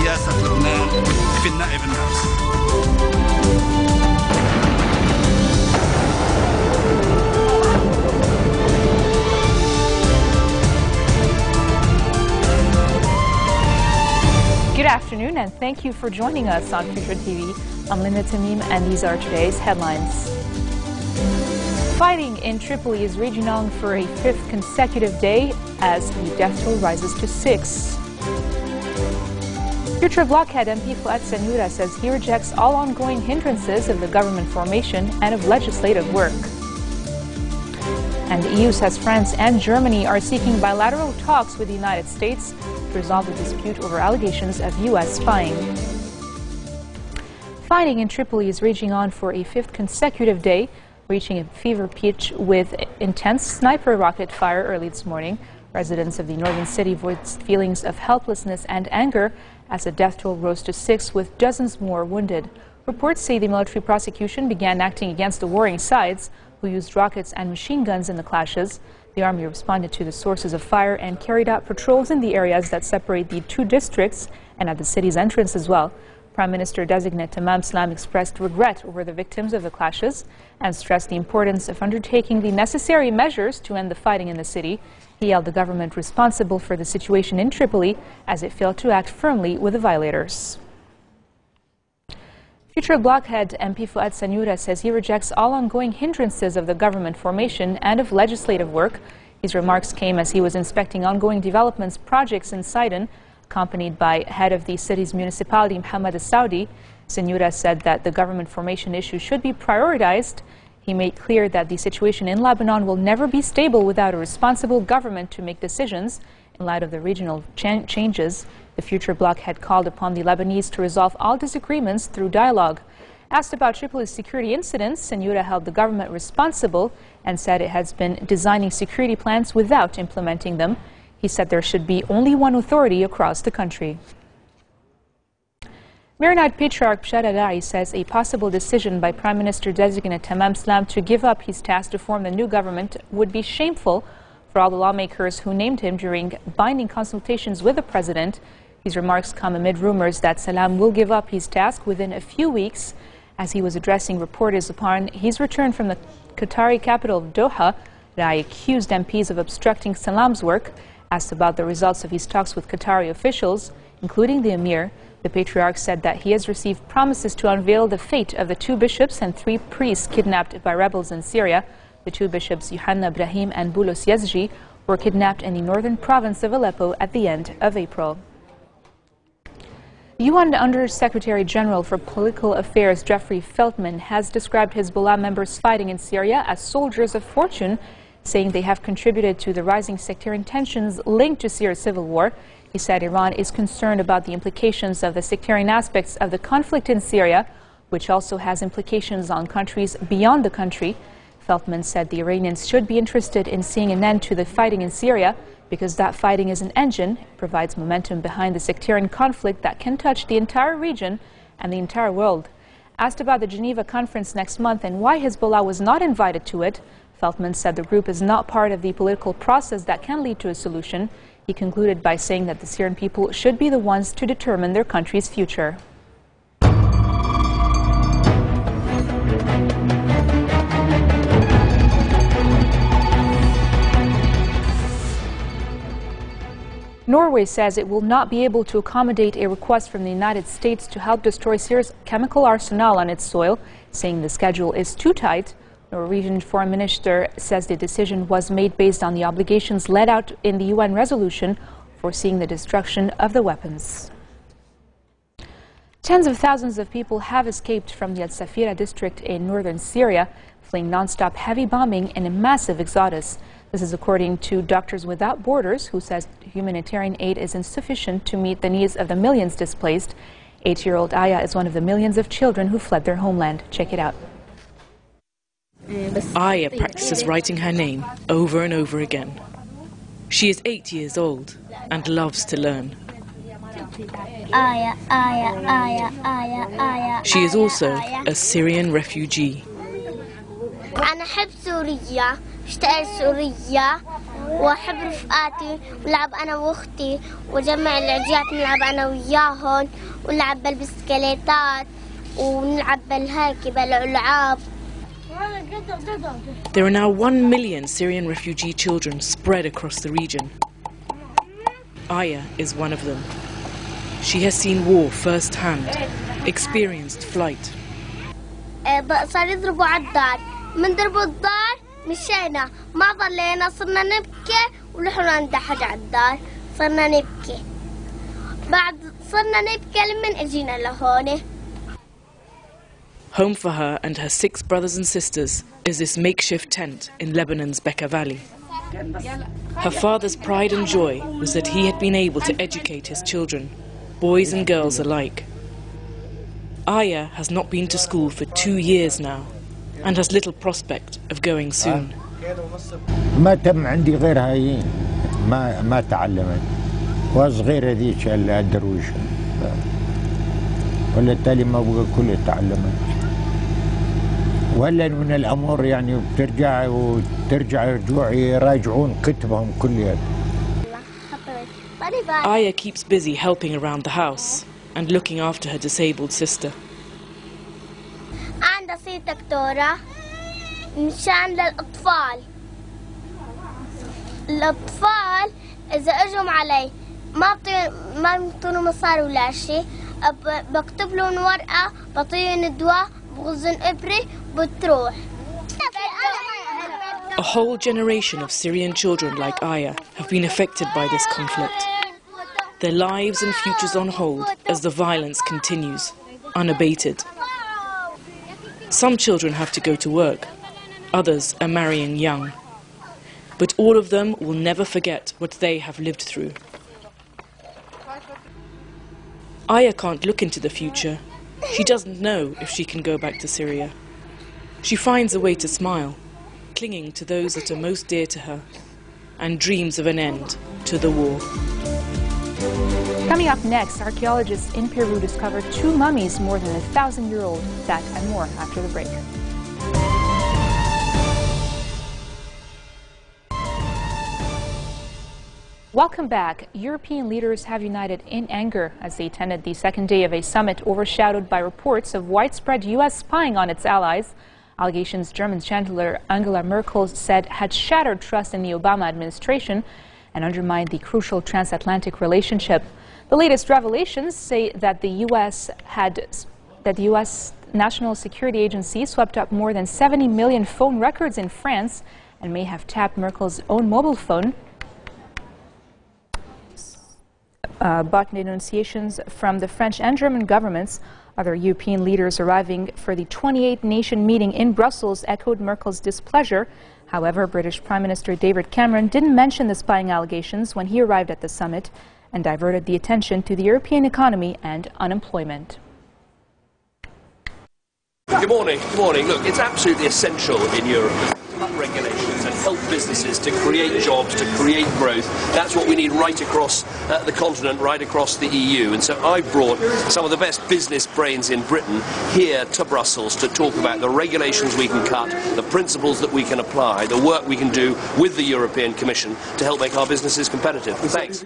سياسة لبنان في النائب النفس. Good afternoon and thank you for joining us on FutureTV. I'm Linda Tamim and these are today's headlines. Fighting in Tripoli is raging on for a fifth consecutive day as the death toll rises to 6. Future blockhead MP Fuad Sanura says he rejects all ongoing hindrances of the government formation and of legislative work. And the EU says France and Germany are seeking bilateral talks with the United States to resolve the dispute over allegations of U.S. spying. Fighting in Tripoli is raging on for a fifth consecutive day, reaching a fever pitch with intense sniper rocket fire early this morning. Residents of the northern city voiced feelings of helplessness and anger as the death toll rose to 6, with dozens more wounded. Reports say the military prosecution began acting against the warring sides, who used rockets and machine guns in the clashes. The army responded to the sources of fire and carried out patrols in the areas that separate the two districts and at the city's entrance as well. Prime Minister-designate Tamam Salam expressed regret over the victims of the clashes and stressed the importance of undertaking the necessary measures to end the fighting in the city. He held the government responsible for the situation in Tripoli as it failed to act firmly with the violators. Future blockhead MP Fuad Sanura says he rejects all ongoing hindrances of the government formation and of legislative work. His remarks came as he was inspecting ongoing developments projects in Sidon, accompanied by head of the city's municipality, Mohammed Saudi. Sanura said that the government formation issue should be prioritized. He made clear that the situation in Lebanon will never be stable without a responsible government to make decisions. In light of the regional changes, the future blockhead called upon the Lebanese to resolve all disagreements through dialogue. Asked about Tripoli's security incidents, Sanura held the government responsible and said it has been designing security plans without implementing them. He said there should be only one authority across the country. Maronite Patriarch Bashar says a possible decision by Prime Minister-designate Tamam Salam to give up his task to form the new government would be shameful for all the lawmakers who named him during binding consultations with the president. These remarks come amid rumors that Salam will give up his task within a few weeks. As he was addressing reporters upon his return from the Qatari capital of Doha, Rai accused MPs of obstructing Salam's work. Asked about the results of his talks with Qatari officials, including the Emir, the Patriarch said that he has received promises to unveil the fate of the 2 bishops and 3 priests kidnapped by rebels in Syria. The 2 bishops, Yohanna Ibrahim and Boulos Yazji, were kidnapped in the northern province of Aleppo at the end of April. UN Under Secretary-General for Political Affairs Jeffrey Feltman has described Hezbollah members fighting in Syria as soldiers of fortune, saying they have contributed to the rising sectarian tensions linked to Syria's civil war. He said Iran is concerned about the implications of the sectarian aspects of the conflict in Syria, which also has implications on countries beyond the country. Feltman said the Iranians should be interested in seeing an end to the fighting in Syria because that fighting is an engine, provides momentum behind the sectarian conflict that can touch the entire region and the entire world. Asked about the Geneva conference next month and why Hezbollah was not invited to it, Feltman said the group is not part of the political process that can lead to a solution. He concluded by saying that the Syrian people should be the ones to determine their country's future. Norway says it will not be able to accommodate a request from the United States to help destroy Syria's chemical arsenal on its soil, saying the schedule is too tight. Norwegian Foreign Minister says the decision was made based on the obligations laid out in the UN resolution foreseeing the destruction of the weapons. Tens of thousands of people have escaped from the Al-Safira district in northern Syria, fleeing non-stop heavy bombing and a massive exodus. This is according to Doctors Without Borders, who says humanitarian aid is insufficient to meet the needs of the millions displaced. 8-year-old Aya is one of the millions of children who fled their homeland. Check it out. Aya practices writing her name over and over again. She is 8 years old and loves to learn. She is also a Syrian refugee. وأحب رفقاتي ولعب أنا وأختي وجمع العجيات نلعب أنا وياهن ونلعب بالبسكليتات ونلعب بالهيك بالألعاب. There are now 1 million Syrian refugee children spread across the region. Aya is one of them. She has seen war firsthand, experienced flight. صار يضربوا على الدار، من ضربوا الدار مشينا ما ضلينا صرنا نبكي ولحنا ندحج على الدار صرنا نبكي بعد صرنا نبكي لمن اجينا لهون. Home for her and her 6 brothers and sisters is this makeshift tent in Lebanon's Bekaa Valley. Her father's pride and joy was that he had been able to educate his children, boys and girls alike. Aya has not been to school for 2 years now and has little prospect of going soon. ما تم عندي غير هاي ما تعلمت وصغيرة ذيك الدرويشة ولا التالي ما بقى كله تعلمت ولا من الأمور يعني بترجع رجوع يراجعون كتبهم كليات. Aya keeps busy helping around the house and looking after her disabled sister. عندها صيت دكتورة مشان للأطفال. الأطفال إذا أجوا علي ما بيعطوني مصاري ولا شيء، بكتب لهم ورقة بعطيهم دواء بغزن إبرة بتروح. A whole generation of Syrian children like Aya have been affected by this conflict. Their lives and futures on hold as the violence continues, unabated. Some children have to go to work, others are marrying young. But all of them will never forget what they have lived through. Aya can't look into the future. She doesn't know if she can go back to Syria. She finds a way to smile, clinging to those that are most dear to her, and dreams of an end to the war. Coming up next, archaeologists in Peru discovered 2 mummies more than 1,000-year-old. That and more after the break. Welcome back. European leaders have united in anger as they attended the second day of a summit overshadowed by reports of widespread U.S. spying on its allies. Allegations German Chancellor Angela Merkel said had shattered trust in the Obama administration and undermined the crucial transatlantic relationship. The latest revelations say that the U.S. National Security Agency swept up more than 70 million phone records in France and may have tapped Merkel's own mobile phone. But denunciations from the French and German governments. Other European leaders arriving for the 28-nation meeting in Brussels echoed Merkel's displeasure. However, British Prime Minister David Cameron didn't mention the spying allegations when he arrived at the summit and diverted the attention to the European economy and unemployment. Good morning. Good morning. Look, it's absolutely essential in Europe to cut regulations and help businesses to create jobs, to create growth. That's what we need right across the continent, right across the EU. And so I've brought some of the best business brains in Britain here to Brussels to talk about the regulations we can cut, the principles that we can apply, the work we can do with the European Commission to help make our businesses competitive. Thanks.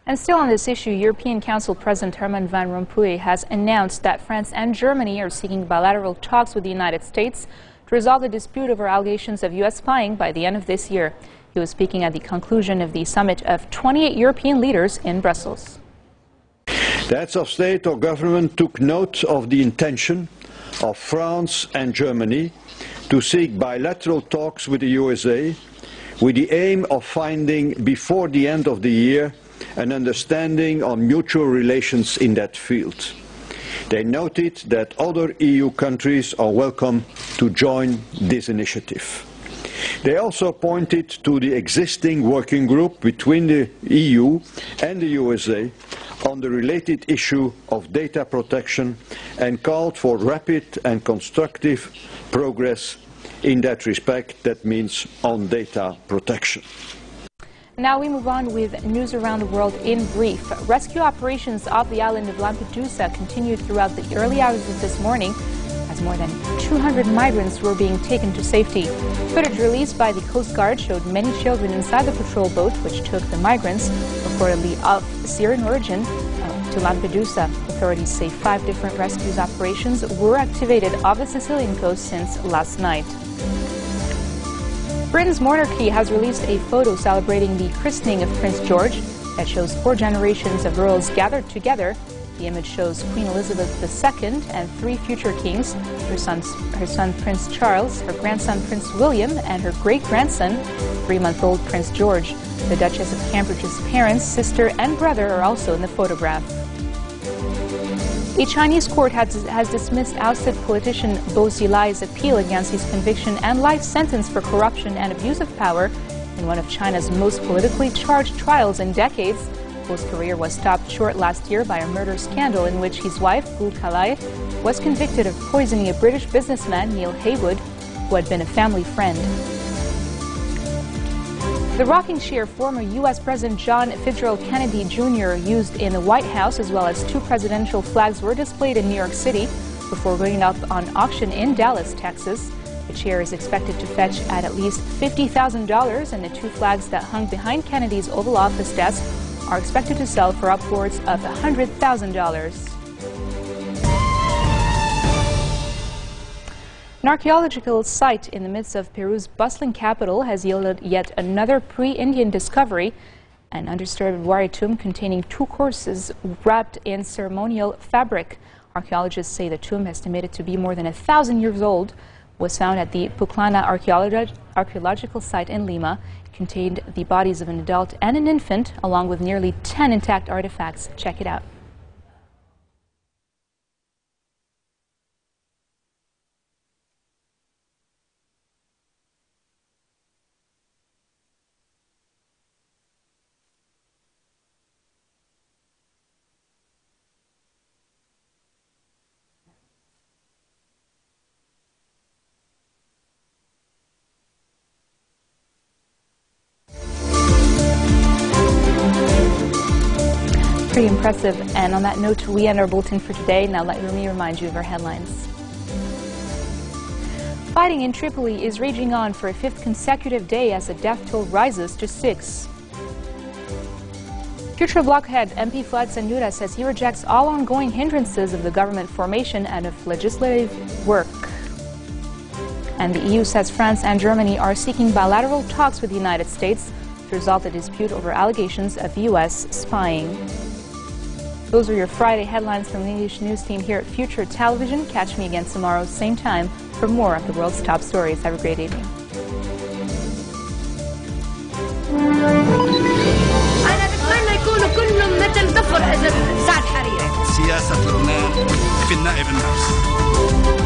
And still on this issue, European Council President Herman Van Rompuy has announced that France and Germany are seeking bilateral talks with the United States to resolve the dispute over allegations of U.S. spying by the end of this year. He was speaking at the conclusion of the summit of 28 European leaders in Brussels. The heads of state or government took note of the intention of France and Germany to seek bilateral talks with the USA with the aim of finding before the end of the year an understanding on mutual relations in that field. They noted that other EU countries are welcome to join this initiative. They also pointed to the existing working group between the EU and the USA on the related issue of data protection and called for rapid and constructive progress in that respect. That means on data protection. Now we move on with news around the world in brief. Rescue operations off the island of Lampedusa continued throughout the early hours of this morning as as more than 200 migrants were being taken to safety. Footage released by the Coast Guard showed many children inside the patrol boat which took the migrants, reportedly of Syrian origin, to Lampedusa. Authorities say 5 different rescue operations were activated off the Sicilian coast since last night. Britain's monarchy has released a photo celebrating the christening of Prince George that shows 4 generations of royals gathered together. The image shows Queen Elizabeth II and 3 future kings, her son Prince Charles, her grandson Prince William, and her great-grandson, 3-month-old Prince George. The Duchess of Cambridge's parents, sister, and brother are also in the photograph. A Chinese court has dismissed ousted politician Bo Xilai's appeal against his conviction and life sentence for corruption and abuse of power in one of China's most politically charged trials in decades. Bo's career was stopped short last year by a murder scandal in which his wife, Gul Kalai, was convicted of poisoning a British businessman, Neil Haywood, who had been a family friend. The rocking chair former U.S. President John Fitzgerald Kennedy Jr. used in the White House, as well as 2 presidential flags, were displayed in New York City before going up on auction in Dallas, Texas. The chair is expected to fetch at least $50,000, and the 2 flags that hung behind Kennedy's Oval Office desk are expected to sell for upwards of $100,000. An archaeological site in the midst of Peru's bustling capital has yielded yet another pre-Indian discovery, an undisturbed warrior tomb containing 2 corpses wrapped in ceremonial fabric. Archaeologists say the tomb, estimated to be more than 1,000 years old, was found at the Puclana archaeological site in Lima. It contained the bodies of an adult and an infant, along with nearly 10 intact artifacts. Check it out. Pretty impressive. And on that note, we end our bulletin for today. Now let me remind you of our headlines. Fighting in Tripoli is raging on for a 5th consecutive day as the death toll rises to 6. Future Bloc head MP Fuad Sanyura says he rejects all ongoing hindrances of the government formation and of legislative work. And the EU says France and Germany are seeking bilateral talks with the United States to resolve the dispute over allegations of U.S. spying. Those are your Friday headlines from the English news team here at Future Television. Catch me again tomorrow, same time, for more of the world's top stories. Have a great evening. أنا بتمنى يكونوا كلهم مثل ضفر إذا سعد حريري. سياسة لبنان في النائب النفس.